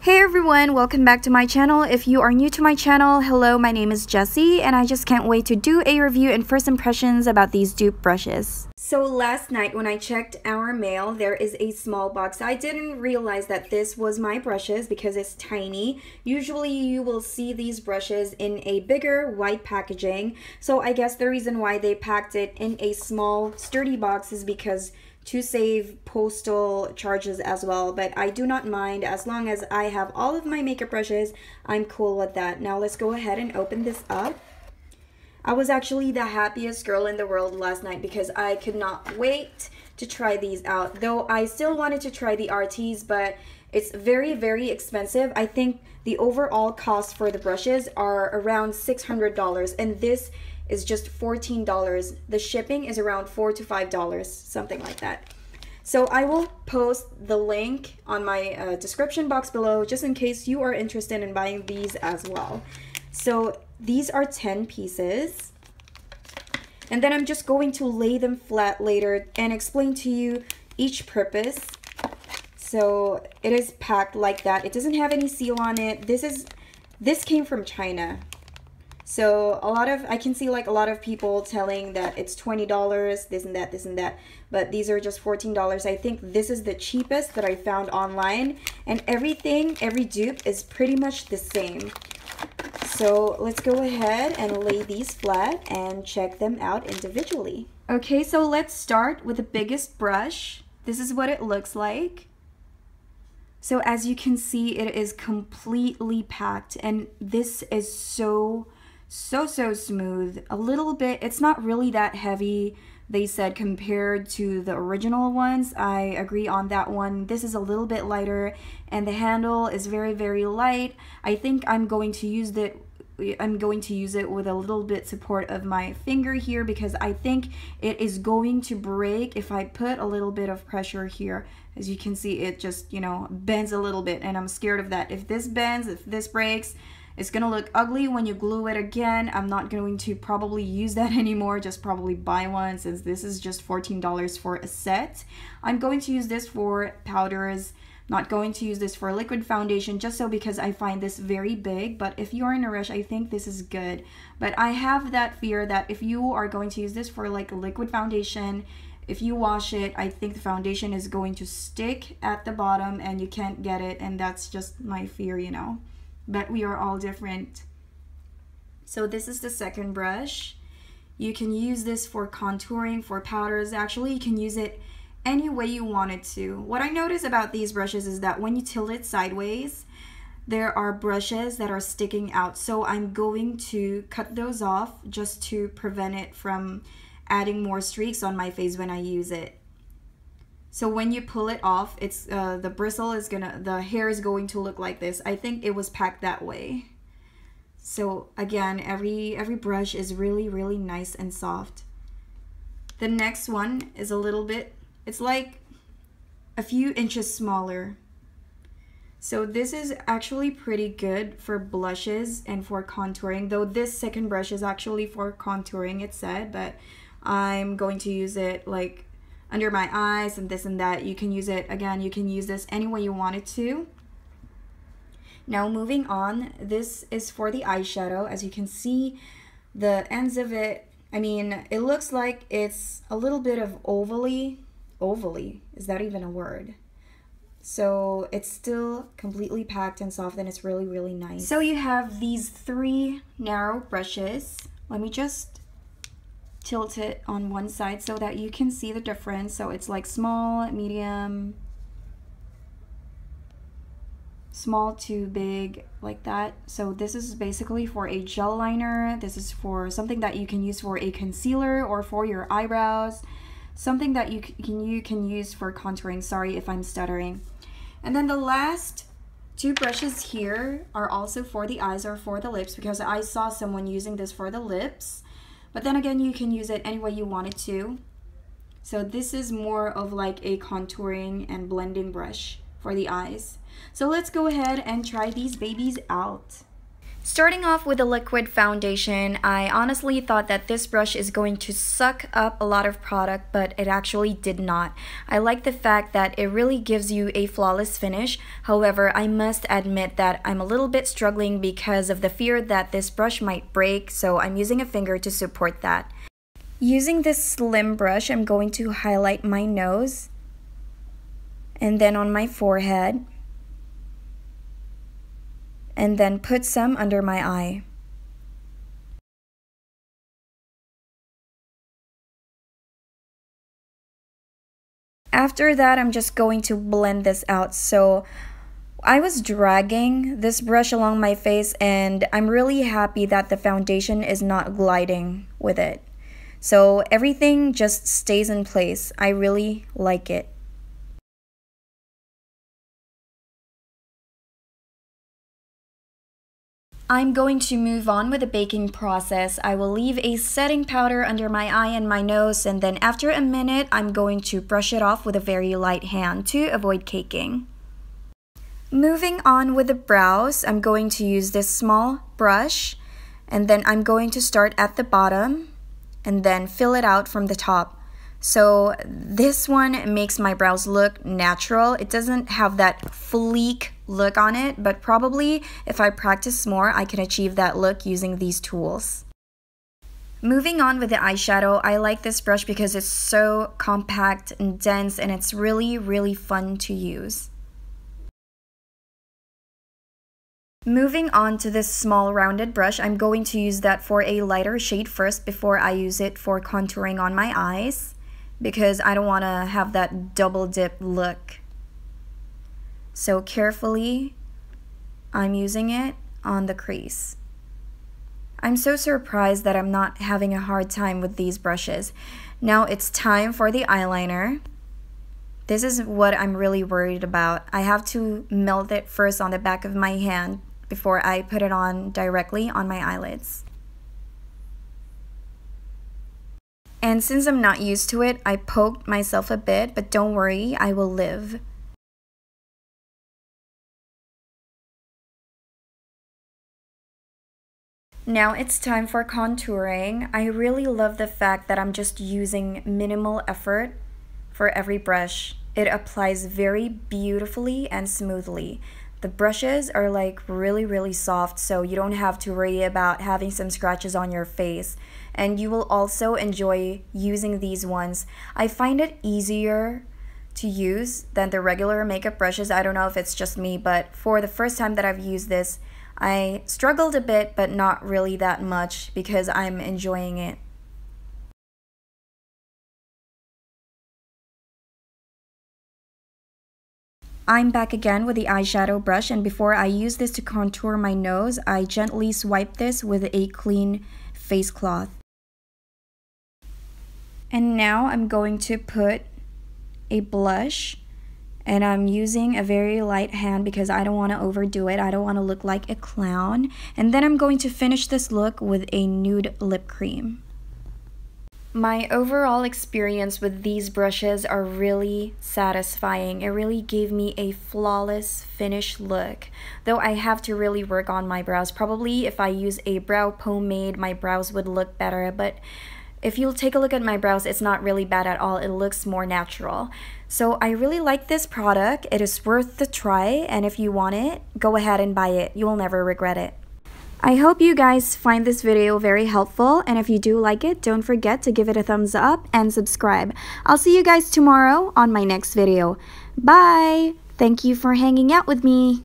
Hey everyone, welcome back to my channel. If you are new to my channel, hello, my name is Jessie and I just can't wait to do a review and first impressions about these dupe brushes. So last night when I checked our mail, there is a small box. I didn't realize that this was my brushes because it's tiny. Usually you will see these brushes in a bigger white packaging. So I guess the reason why they packed it in a small sturdy box is because to save postal charges as well, but I do not mind as long as I have all of my makeup brushes. I'm cool with that. Now let's go ahead and open this up. I was actually the happiest girl in the world last night because I could not wait to try these out, though I still wanted to try the Artis, but it's very expensive. I think the overall cost for the brushes are around $600 and this is just $14. The shipping is around $4 to $5, something like that. So I will post the link on my description box below just in case you are interested in buying these as well. So these are 10 pieces. And then I'm just going to lay them flat later and explain to you each purpose. So it is packed like that. It doesn't have any seal on it. This came from China. So I can see like a lot of people telling that it's $20, this and that, but these are just $14. I think this is the cheapest that I found online, and every dupe is pretty much the same. So let's go ahead and lay these flat and check them out individually. Okay, so let's start with the biggest brush. This is what it looks like. So as you can see, it is completely packed, and this is so smooth. A little bit, it's not really that heavy, they said, compared to the original ones. I agree on that one. This is a little bit lighter and the handle is very light. I think I'm going to use it with a little bit support of my finger here because I think it is going to break if I put a little bit of pressure here. As you can see, it just, bends a little bit, and I'm scared of that. If this bends, if this breaks, it's gonna look ugly when you glue it again. I'm not going to probably use that anymore, just probably buy one since this is just $14 for a set. I'm going to use this for powders, not going to use this for liquid foundation just so because I find this very big, but if you're in a rush, I think this is good. But I have that fear that if you are going to use this for like a liquid foundation, if you wash it, I think the foundation is going to stick at the bottom and you can't get it, and that's just my fear, But we are all different. So this is the second brush. You can use this for contouring, for powders. Actually, you can use it any way you want it to. What I notice about these brushes is that when you tilt it sideways, there are brushes that are sticking out. So I'm going to cut those off just to prevent it from adding more streaks on my face when I use it. So when you pull it off, it's the hair is going to look like this. I think it was packed that way. So again, every brush is really nice and soft. The next one is a little bit, it's like a few inches smaller. So this is actually pretty good for blushes and for contouring, though this second brush is actually for contouring, it said, but I'm going to use it like under my eyes and this and that. You can use it, again, you can use this any way you want it to. Now moving on, this is for the eyeshadow. As you can see, the ends of it, it looks like it's a little bit of ovally, is that even a word? So it's still completely packed and soft, and it's really nice. So you have these 3 narrow brushes. Let me just tilt it on one side so that you can see the difference. So it's like small, medium, small to big, like that. So this is basically for a gel liner. This is for something that you can use for a concealer or for your eyebrows, something that you can use for contouring. Sorry if I'm stuttering. And then the last 2 brushes here are also for the eyes or for the lips, because I saw someone using this for the lips. But then again, you can use it any way you want it to. So this is more of like a contouring and blending brush for the eyes. So let's go ahead and try these babies out. Starting off with a liquid foundation, I honestly thought that this brush is going to suck up a lot of product, but it actually did not. I like the fact that it really gives you a flawless finish. However, I must admit that I'm a little bit struggling because of the fear that this brush might break, so I'm using a finger to support that. Using this slim brush, I'm going to highlight my nose and then on my forehead, and then put some under my eye. After that, I'm just going to blend this out. So I was dragging this brush along my face, and I'm really happy that the foundation is not gliding with it. So everything just stays in place. I really like it. I'm going to move on with the baking process. I will leave a setting powder under my eye and my nose, and then after a minute, I'm going to brush it off with a very light hand to avoid caking. Moving on with the brows, I'm going to use this small brush, and then I'm going to start at the bottom and then fill it out from the top. So this one makes my brows look natural. It doesn't have that fleek look on it, but probably if I practice more, I can achieve that look using these tools. Moving on with the eyeshadow, I like this brush because it's so compact and dense, and it's really fun to use. Moving on to this small rounded brush, I'm going to use that for a lighter shade first before I use it for contouring on my eyes, because I don't want to have that double dip look. So carefully, I'm using it on the crease. I'm so surprised that I'm not having a hard time with these brushes. Now it's time for the eyeliner. This is what I'm really worried about. I have to melt it first on the back of my hand before I put it on directly on my eyelids. And since I'm not used to it, I poked myself a bit, but don't worry, I will live. Now it's time for contouring. I really love the fact that I'm just using minimal effort for every brush. It applies very beautifully and smoothly. The brushes are like really soft, so you don't have to worry about having some scratches on your face. And you will also enjoy using these ones. I find it easier to use than the regular makeup brushes. I don't know if it's just me, but for the first time that I've used this, I struggled a bit, but not really that much because I'm enjoying it. I'm back again with the eyeshadow brush, and before I use this to contour my nose, I gently swipe this with a clean face cloth. And now I'm going to put a blush, and I'm using a very light hand because I don't want to overdo it. I don't want to look like a clown. And then I'm going to finish this look with a nude lip cream. My overall experience with these brushes are really satisfying. It really gave me a flawless finished look. Though I have to really work on my brows. Probably if I use a brow pomade, my brows would look better. But if you'll take a look at my brows, it's not really bad at all. It looks more natural. So I really like this product. It is worth the try. And if you want it, go ahead and buy it. You will never regret it. I hope you guys find this video very helpful, and if you do like it, don't forget to give it a thumbs up and subscribe. I'll see you guys tomorrow on my next video. Bye! Thank you for hanging out with me.